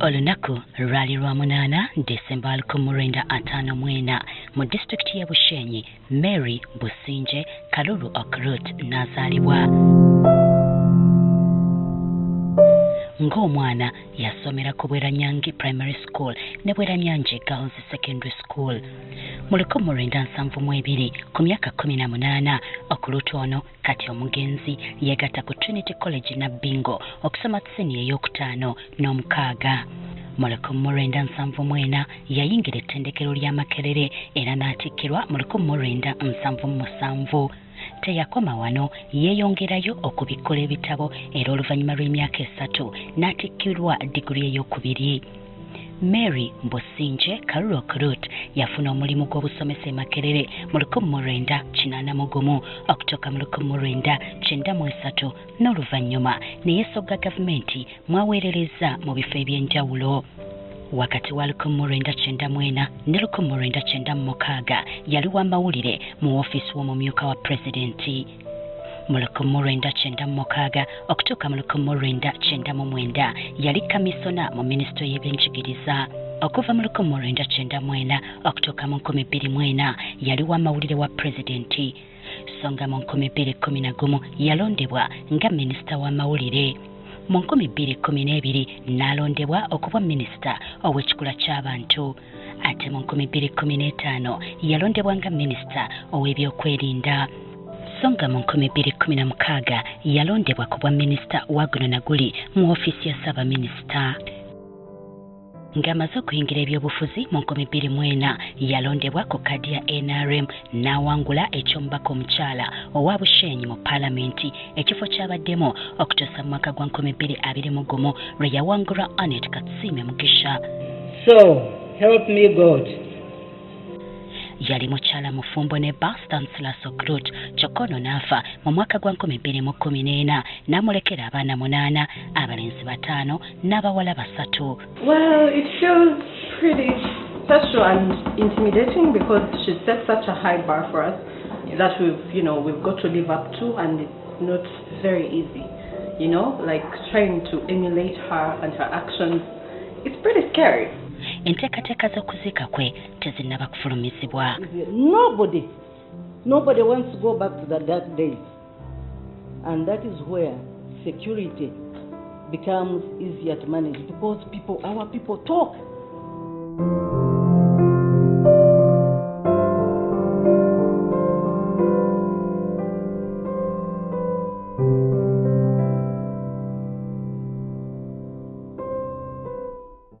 Olunaku lwali lwa 8 December 1954 mu disitulikiti y'e Bushenyi, Mary Museveni Karooro Okurut n'azaalibwa. Ng'omwana yasomera ku Bweranyangi Primary School ne Bweranyangi Girls Secondary School. Mu 1972 ku myaka 18 Okurut ono kati omugenzi yeegatta ku Trinity College na Bingo okusoma senior ey'okutaano n'omukaaga. Mu 1974 yayingira ettendekero lya Makerere era n'atikkirwa mu 1977. Teyakoma wano, yeeyongerayo okubikkola ebitabo era oluvannyuma lw'emyaka 3 n'atikkirwa diguli ey'okubiri. Mary Museveni Karooro Okurut yafuna omulimu gw'obusomesa e Makerere mu 1981 okutuuka mu 1993 n'oluvannyuma ne yeesogga gavumenti mwaweerereza mu bifo eby'enjawulo. Wakati wa 1994 ne 1996 yali wa mawulire mu woofiisi w'omumyuka wa pulezidenti. Mu 1996 okutuuka mu 1999 yali kamisona mu minisita y'ebyenjigiriza. Okuva mu 1994 okutuuka mu 2004 yali wa mawulire wa pulezidenti. So nga mu 2011 yalondebwa nga minisita wa mawulire. Mu 2012 n'alondebwa okuba minisita ow'ekikula ky'abantu. Ate mu 2015 yalondebwa nga minisita ow'ebyokwerinda. So nga mu 2016 yalondebwa ku bwa minisita wa guno na guli mu woofiisi ya Ssaabaminisita. Ng'amaze okuyingira ebyobufuzi mu 2004 yalondebwa ku kkaadi ya NRM n'awangula eky'omubaka omukyala owa Bushenyi mu paalamenti, ekifo ky'abaddemu okutuusa mu mwaka gwa 2021 lwe yawangulwa Anet Katsiime Mugisha. So, help me God. Yali mukyala mufumbo ne Stanislas Okurut, kyokka ono n'afa mu mwaka gwa 2014 n'amulekera abaana 8, abalenzi 5 n'abawala 3. Well, it feels pretty special and intimidating because she set such a high bar for us that we've got to live up to, and it's not very easy. Like trying to emulate her and her actions, it's pretty scary. Enteekateeka z'okuziika kwe tezinnaba kufulumizibwa. Nobody wants to go back to the dark days, and that is where security becomes easier to manage because our people talk.